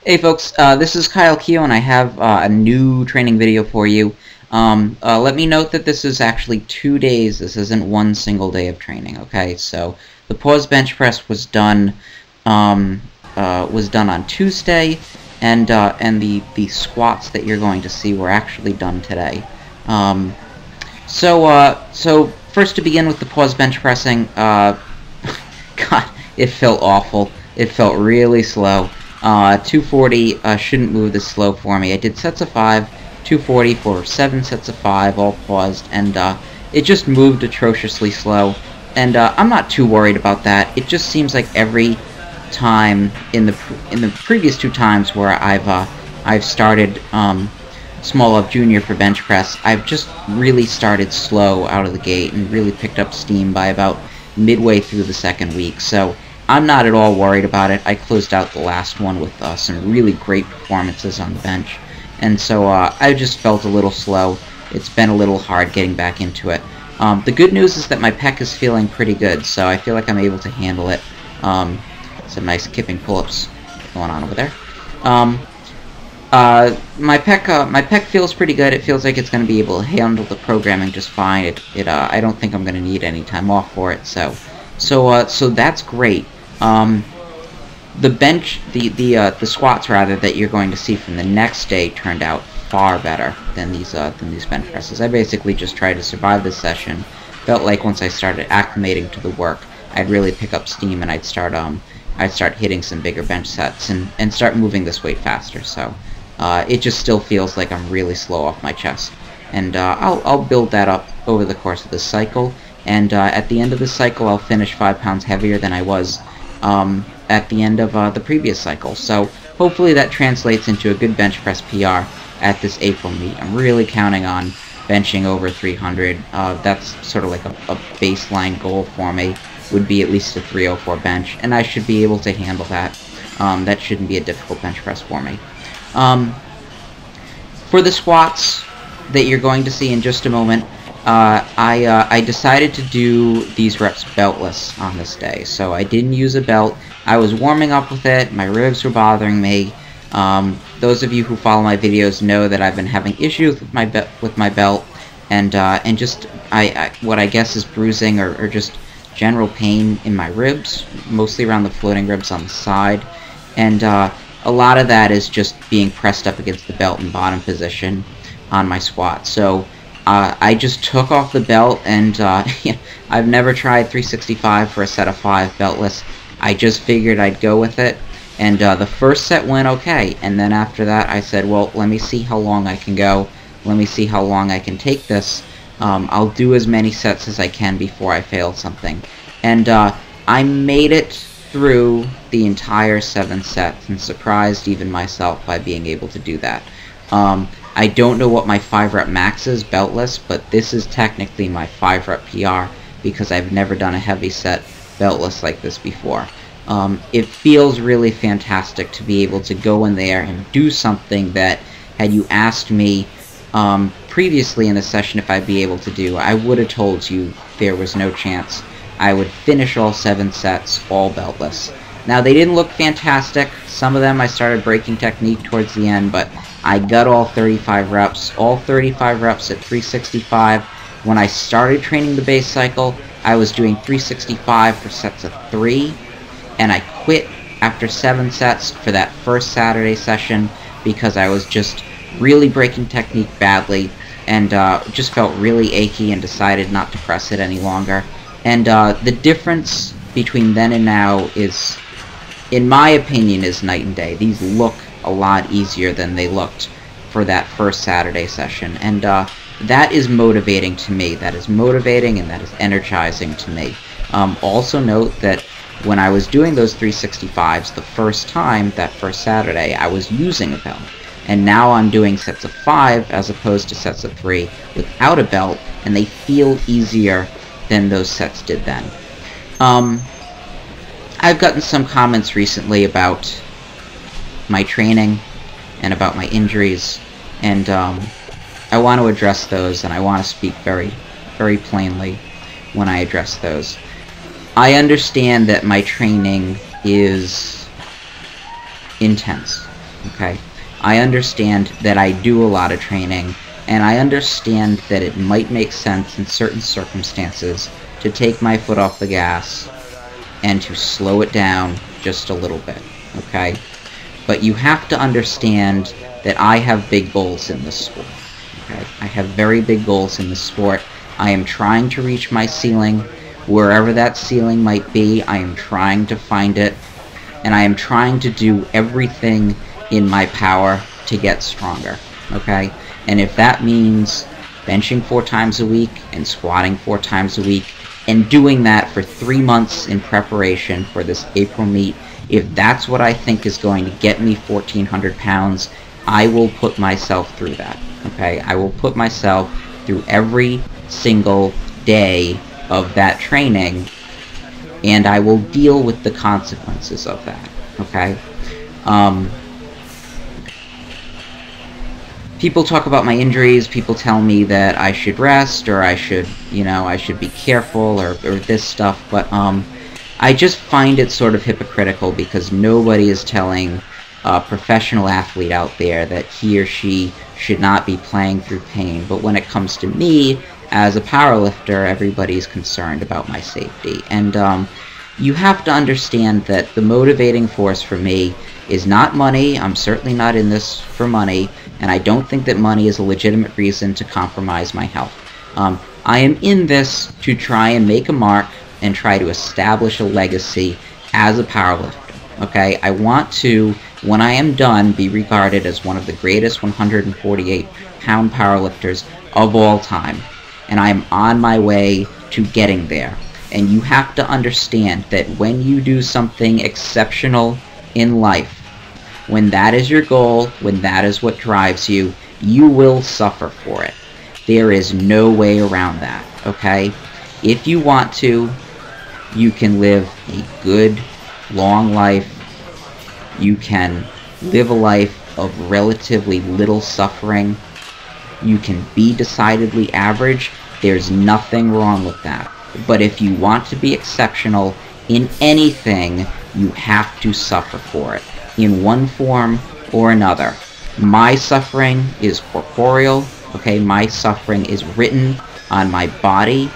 Hey folks, this is Keough, and I have a new training video for you. Let me note that this is actually 2 days. This isn't one single day of training. Okay, so the pause bench press was done on Tuesday, and the squats that you're going to see were actually done today. So first, to begin with the pause bench pressing, God, it felt awful. It felt really slow. 240 shouldn't move this slow for me. I did sets of 5, 240 for 7 sets of 5, all paused, and it just moved atrociously slow. And I'm not too worried about that. It just seems like every time in the previous 2 times where I've started small up junior for bench press, I've just really started slow out of the gate and really picked up steam by about midway through the second week. So I'm not at all worried about it. I closed out the last one with some really great performances on the bench, and so I just felt a little slow. It's been a little hard getting back into it. The good news is that my pec is feeling pretty good, so I feel like I'm able to handle it. Some nice kipping pull-ups going on over there. My pec feels pretty good. It feels like it's going to be able to handle the programming just fine. I don't think I'm going to need any time off for it, so that's great. The squats rather that you're going to see from the next day turned out far better than these bench presses. I basically just tried to survive this session. Felt like once I started acclimating to the work, I'd really pick up steam and I'd start hitting some bigger bench sets and start moving this weight faster. So it just still feels like I'm really slow off my chest, and I'll build that up over the course of this cycle. And at the end of this cycle, I'll finish 5 pounds heavier than I was at the end of the previous cycle. So hopefully that translates into a good bench press PR at this April meet. I'm really counting on benching over 300. That's sort of like a baseline goal for me, would be at least a 304 bench, and I should be able to handle that. That shouldn't be a difficult bench press for me. For the squats that you're going to see in just a moment, I decided to do these reps beltless on this day, so I didn't use a belt. I was warming up with it, my ribs were bothering me. Those of you who follow my videos know that I've been having issues with my belt, and just what I guess is bruising or just general pain in my ribs, mostly around the floating ribs on the side, and a lot of that is just being pressed up against the belt in bottom position on my squat. So I just took off the belt, and I've never tried 365 for a set of 5 beltless. I just figured I'd go with it, and the first set went okay, and then after that I said, well, let me see how long I can go, let me see how long I can take this. I'll do as many sets as I can before I fail something. And I made it through the entire 7 sets and surprised even myself by being able to do that. I don't know what my 5 rep max is beltless, but this is technically my 5 rep PR because I've never done a heavy set beltless like this before. It feels really fantastic to be able to go in there and do something that, had you asked me previously in the session if I'd be able to do, I would have told you there was no chance I would finish all 7 sets all beltless. Now, they didn't look fantastic. Some of them I started breaking technique towards the end, but I got all 35 reps at 365. When I started training the base cycle, I was doing 365 for sets of 3, and I quit after 7 sets for that first Saturday session because I was just really breaking technique badly and just felt really achy and decided not to press it any longer. And the difference between then and now is, in my opinion, is night and day. These look a lot easier than they looked for that first Saturday session, and that is motivating to me. That is motivating and that is energizing to me. Also note that when I was doing those 365s the first time, that first Saturday, I was using a belt, and now I'm doing sets of 5 as opposed to sets of 3 without a belt, and they feel easier than those sets did then. I've gotten some comments recently about my training and about my injuries, and I want to address those, and I want to speak very, very plainly when I address those. I understand that my training is intense. okay? I understand that I do a lot of training, and I understand that it might make sense in certain circumstances to take my foot off the gas and to slow it down just a little bit, okay? But you have to understand that I have big goals in this sport, okay? I have very big goals in this sport. I am trying to reach my ceiling. Wherever that ceiling might be, I am trying to find it, and I am trying to do everything in my power to get stronger, okay? And if that means benching 4 times a week and squatting 4 times a week, and doing that for 3 months in preparation for this April meet, if that's what I think is going to get me 1,400 pounds, I will put myself through that, okay? I will put myself through every single day of that training, and I will deal with the consequences of that, okay? People talk about my injuries, people tell me that I should rest, or I should, I should be careful, or this stuff, but, I just find it sort of hypocritical because nobody is telling a professional athlete out there that he or she should not be playing through pain, but when it comes to me, as a powerlifter, everybody's concerned about my safety, and, you have to understand that the motivating force for me is not money. I'm certainly not in this for money, and I don't think that money is a legitimate reason to compromise my health. I am in this to try and make a mark and try to establish a legacy as a powerlifter, okay? I want to, when I am done, be regarded as one of the greatest 148-pound powerlifters of all time, and I am on my way to getting there. And you have to understand that when you do something exceptional in life, when that is your goal, when that is what drives you, you will suffer for it. There is no way around that, okay? If you want to, you can live a good, long life. You can live a life of relatively little suffering. You can be decidedly average. There's nothing wrong with that. But if you want to be exceptional in anything, you have to suffer for it, in one form or another. My suffering is corporeal, okay? My suffering is written on my body.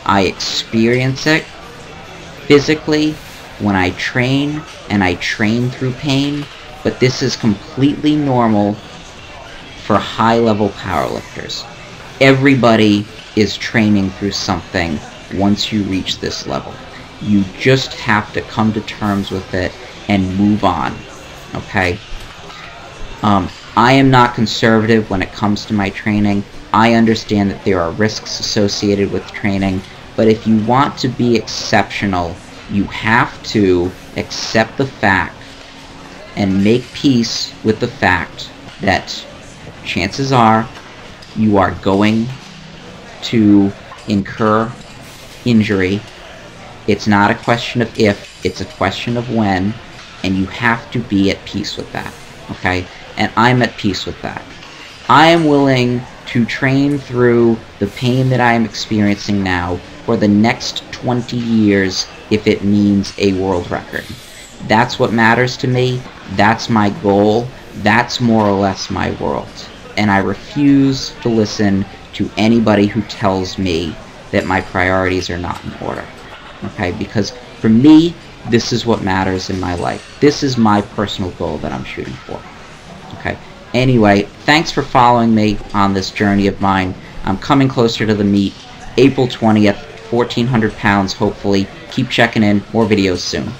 I experience it physically when I train, and I train through pain, but this is completely normal for high-level powerlifters. Everybody is training through something once you reach this level. You just have to come to terms with it and move on, okay? I am not conservative when it comes to my training. I understand that there are risks associated with training, but if you want to be exceptional, you have to accept the fact and make peace with the fact that chances are you are going to incur injury. It's not a question of if, it's a question of when, and you have to be at peace with that, okay? And I'm at peace with that. I am willing to train through the pain that I am experiencing now for the next 20 years if it means a world record. That's what matters to me. That's my goal. That's more or less my world. And I refuse to listen to anybody who tells me that my priorities are not in order, okay? Because for me, this is what matters in my life. This is my personal goal that I'm shooting for, okay? Anyway, thanks for following me on this journey of mine. I'm coming closer to the meet, April 20th, 1,400 pounds, hopefully. Keep checking in, more videos soon.